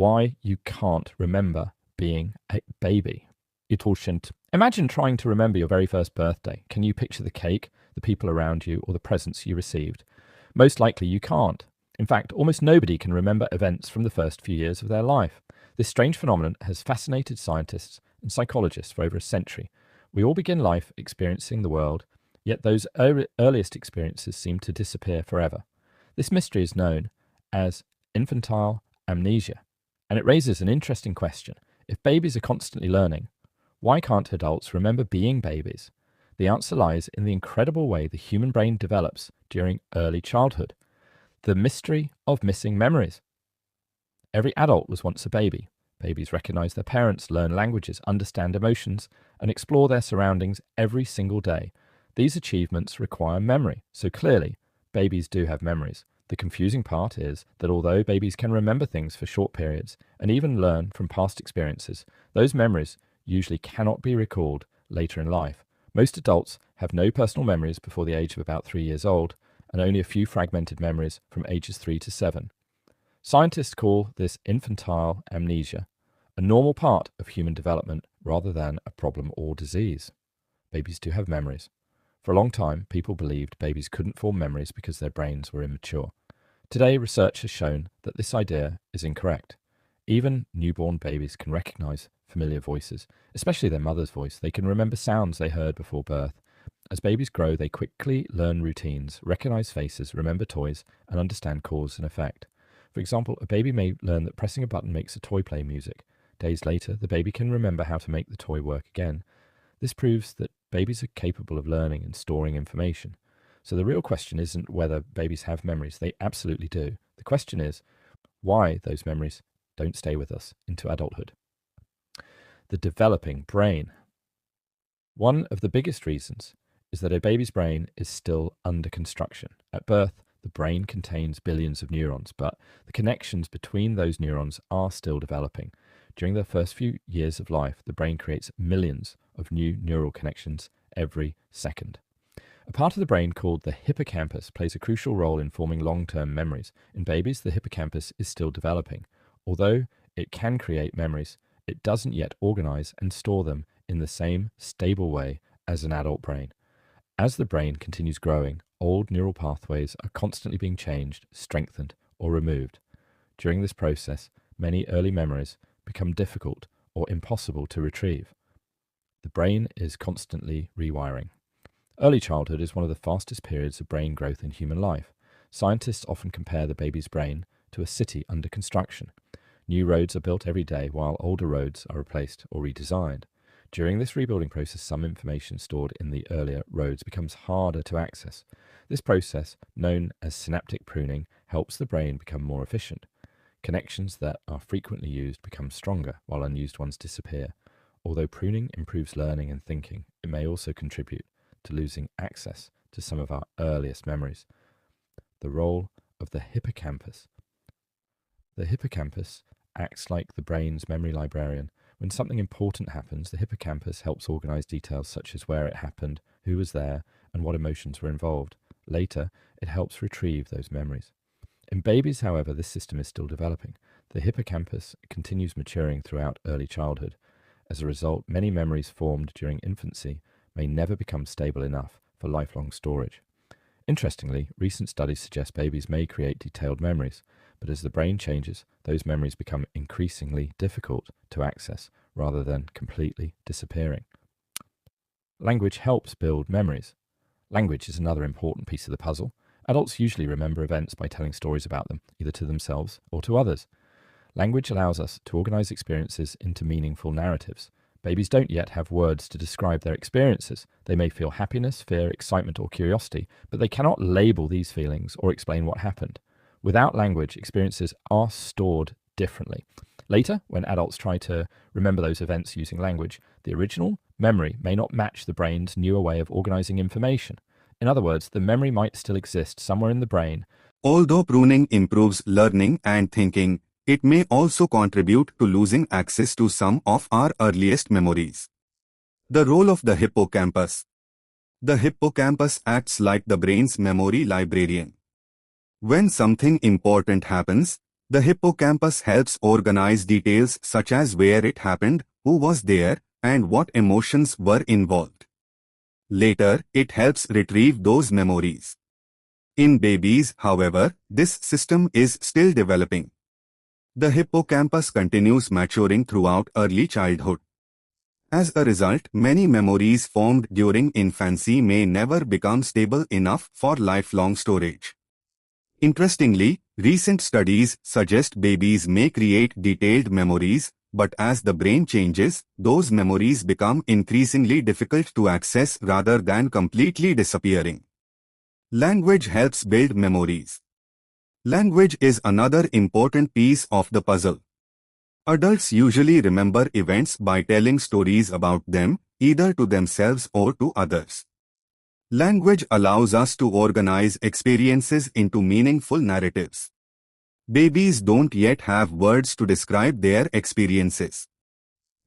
why you can't remember being a baby. Itolshint. Imagine trying to remember your very first birthday. Can you picture the cake, the people around you, or the presents you received? Most likely you can't. In fact, almost nobody can remember events from the first few years of their life. This strange phenomenon has fascinated scientists and psychologists for over a century. We all begin life experiencing the world, yet those earliest experiences seem to disappear forever. This mystery is known as infantile amnesia, and it raises an interesting question. If babies are constantly learning, why can't adults remember being babies? The answer lies in the incredible way the human brain develops during early childhood. The mystery of missing memories. Every adult was once a baby. Babies recognize their parents, learn languages, understand emotions, and explore their surroundings every single day. These achievements require memory, so clearly, babies do have memories. The confusing part is that although babies can remember things for short periods and even learn from past experiences, those memories usually cannot be recalled later in life. Most adults have no personal memories before the age of about 3 years old, and only a few fragmented memories from ages 3 to 7. Scientists call this infantile amnesia, a normal part of human development rather than a problem or disease. Babies do have memories. For a long time, people believed babies couldn't form memories because their brains were immature. Today, research has shown that this idea is incorrect. Even newborn babies can recognize familiar voices, especially their mother's voice. They can remember sounds they heard before birth. As babies grow, they quickly learn routines, recognize faces, remember toys, and understand cause and effect. For example, a baby may learn that pressing a button makes a toy play music. Days later, the baby can remember how to make the toy work again. This proves that babies are capable of learning and storing information. So the real question isn't whether babies have memories. They absolutely do. The question is why those memories don't stay with us into adulthood. The developing brain. One of the biggest reasons is that a baby's brain is still under construction. At birth, the brain contains billions of neurons, but the connections between those neurons are still developing. During the first few years of life, the brain creates millions of new neural connections every second. A part of the brain called the hippocampus plays a crucial role in forming long-term memories. In babies, the hippocampus is still developing. Although it can create memories, it doesn't yet organize and store them in the same stable way as an adult brain. As the brain continues growing, old neural pathways are constantly being changed, strengthened, or removed. During this process, many early memories become difficult or impossible to retrieve. The brain is constantly rewiring. Early childhood is one of the fastest periods of brain growth in human life. Scientists often compare the baby's brain to a city under construction. New roads are built every day while older roads are replaced or redesigned. During this rebuilding process, some information stored in the earlier roads becomes harder to access. This process, known as synaptic pruning, helps the brain become more efficient. Connections that are frequently used become stronger while unused ones disappear. Although pruning improves learning and thinking, it may also contribute to losing access to some of our earliest memories. The role of the hippocampus. The hippocampus acts like the brain's memory librarian. When something important happens, the hippocampus helps organize details such as where it happened, who was there, and what emotions were involved. Later, it helps retrieve those memories. In babies, however, this system is still developing. The hippocampus continues maturing throughout early childhood. As a result, many memories formed during infancy may never become stable enough for lifelong storage. Interestingly, recent studies suggest babies may create detailed memories, but as the brain changes, those memories become increasingly difficult to access rather than completely disappearing. Language helps build memories. Language is another important piece of the puzzle. Adults usually remember events by telling stories about them, either to themselves or to others. Language allows us to organize experiences into meaningful narratives. Babies don't yet have words to describe their experiences. They may feel happiness, fear, excitement, or curiosity, but they cannot label these feelings or explain what happened. Without language, experiences are stored differently. Later, when adults try to remember those events using language, the original memory may not match the brain's newer way of organizing information. In other words, the memory might still exist somewhere in the brain. Although pruning improves learning and thinking, it may also contribute to losing access to some of our earliest memories. The role of the hippocampus. The hippocampus acts like the brain's memory librarian. When something important happens, The hippocampus helps organize details such as where it happened, who was there, and what emotions were involved. Later, it helps retrieve those memories. In babies, however, this system is still developing. The hippocampus continues maturing throughout early childhood. As a result, many memories formed during infancy may never become stable enough for lifelong storage. Interestingly, recent studies suggest babies may create detailed memories, but as the brain changes, those memories become increasingly difficult to access rather than completely disappearing. Language helps build memories. Language is another important piece of the puzzle. Adults usually remember events by telling stories about them, either to themselves or to others. Language allows us to organize experiences into meaningful narratives. Babies don't yet have words to describe their experiences.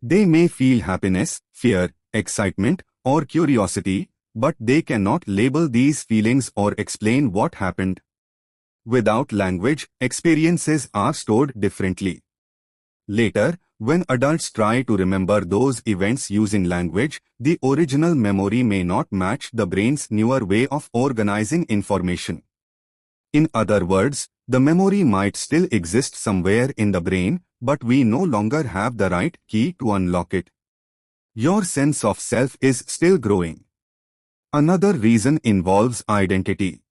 They may feel happiness, fear, excitement, or curiosity, but they cannot label these feelings or explain what happened. Without language, experiences are stored differently. Later, when adults try to remember those events using language, the original memory may not match the brain's newer way of organizing information. In other words, the memory might still exist somewhere in the brain, but we no longer have the right key to unlock it. Your sense of self is still growing. Another reason involves identity.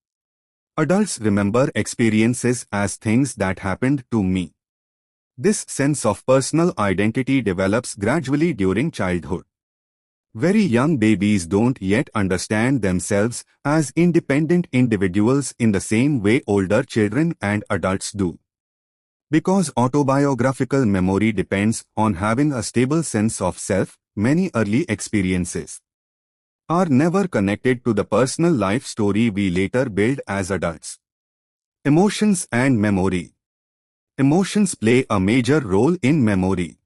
Adults remember experiences as things that happened to me. This sense of personal identity develops gradually during childhood. Very young babies don't yet understand themselves as independent individuals in the same way older children and adults do. Because autobiographical memory depends on having a stable sense of self, many early experiences are never connected to the personal life story we later build as adults. Emotions and memory. Emotions play a major role in memory.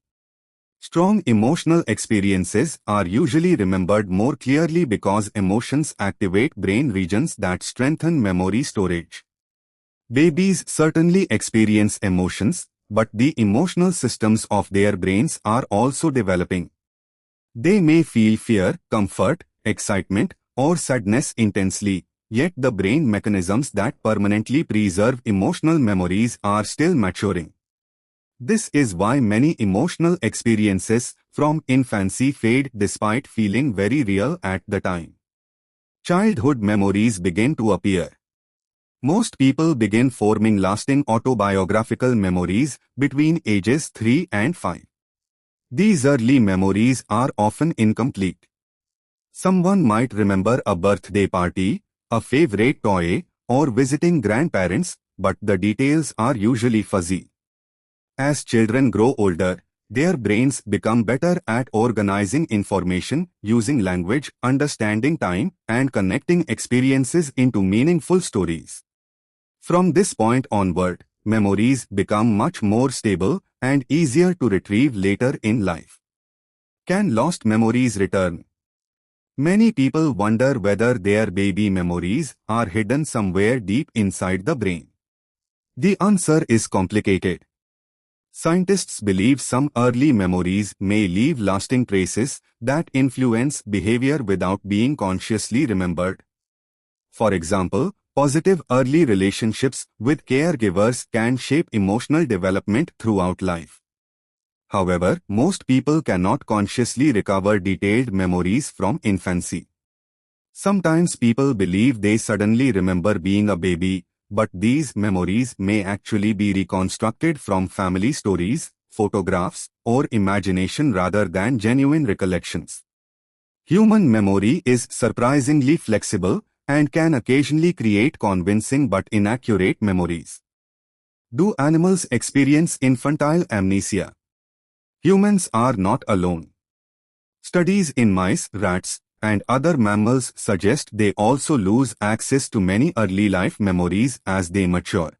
Strong emotional experiences are usually remembered more clearly because emotions activate brain regions that strengthen memory storage. Babies certainly experience emotions, but the emotional systems of their brains are also developing. They may feel fear, comfort, excitement, or sadness intensely, yet the brain mechanisms that permanently preserve emotional memories are still maturing. This is why many emotional experiences from infancy fade despite feeling very real at the time. Childhood memories begin to appear. Most people begin forming lasting autobiographical memories between ages 3 and 5. These early memories are often incomplete. Someone might remember a birthday party, a favorite toy, or visiting grandparents, but the details are usually fuzzy. As children grow older, their brains become better at organizing information, using language, understanding time, and connecting experiences into meaningful stories. From this point onward, memories become much more stable and easier to retrieve later in life. Can lost memories return? Many people wonder whether their baby memories are hidden somewhere deep inside the brain. The answer is complicated. Scientists believe some early memories may leave lasting traces that influence behavior without being consciously remembered. For example, positive early relationships with caregivers can shape emotional development throughout life. However, most people cannot consciously recover detailed memories from infancy. Sometimes people believe they suddenly remember being a baby, but these memories may actually be reconstructed from family stories, photographs, or imagination rather than genuine recollections. Human memory is surprisingly flexible and can occasionally create convincing but inaccurate memories. Do animals experience infantile amnesia? Humans are not alone. Studies in mice, rats, and other mammals suggest they also lose access to many early life memories as they mature.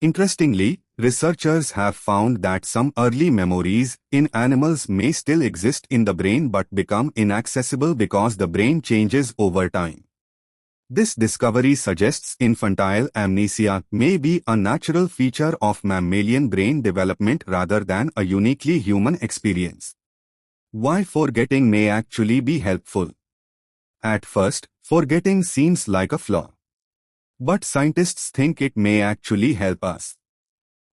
Interestingly, researchers have found that some early memories in animals may still exist in the brain but become inaccessible because the brain changes over time. This discovery suggests infantile amnesia may be a natural feature of mammalian brain development rather than a uniquely human experience. Why forgetting may actually be helpful. At first, forgetting seems like a flaw. But scientists think it may actually help us.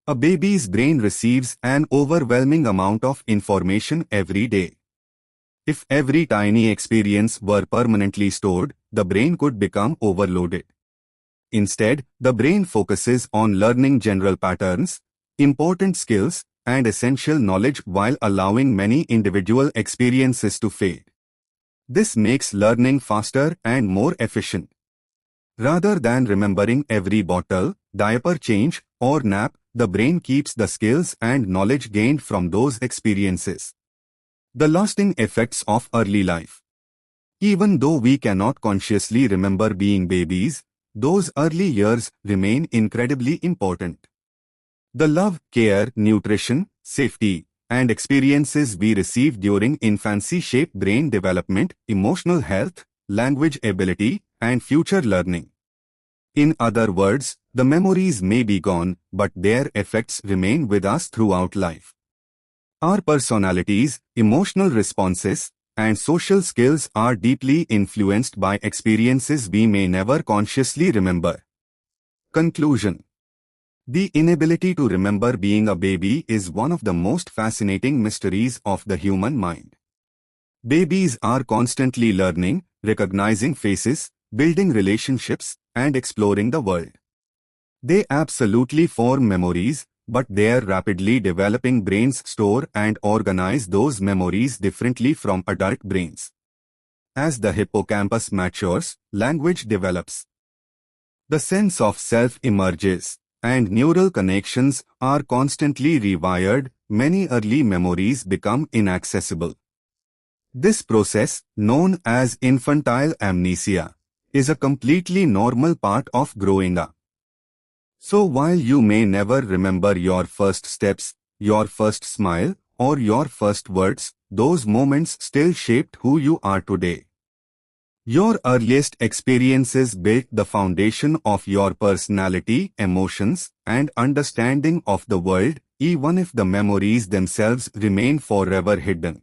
A baby's brain receives an overwhelming amount of information every day. If every tiny experience were permanently stored, the brain could become overloaded. Instead, the brain focuses on learning general patterns, important skills, and essential knowledge while allowing many individual experiences to fade. This makes learning faster and more efficient. Rather than remembering every bottle, diaper change, or nap, the brain keeps the skills and knowledge gained from those experiences. The lasting effects of early life. Even though we cannot consciously remember being babies, those early years remain incredibly important. The love, care, nutrition, safety, and experiences we receive during infancy shape brain development, emotional health, language ability, and future learning. In other words, the memories may be gone, but their effects remain with us throughout life. Our personalities, emotional responses, and social skills are deeply influenced by experiences we may never consciously remember. Conclusion. The inability to remember being a baby is one of the most fascinating mysteries of the human mind. Babies are constantly learning, recognizing faces, building relationships, and exploring the world. They absolutely form memories, but their rapidly developing brains store and organize those memories differently from adult brains. As the hippocampus matures, language develops. The sense of self emerges, and neural connections are constantly rewired. Many early memories become inaccessible. This process, known as infantile amnesia, is a completely normal part of growing up. So while you may never remember your first steps, your first smile, or your first words, those moments still shaped who you are today. Your earliest experiences built the foundation of your personality, emotions, and understanding of the world, even if the memories themselves remain forever hidden.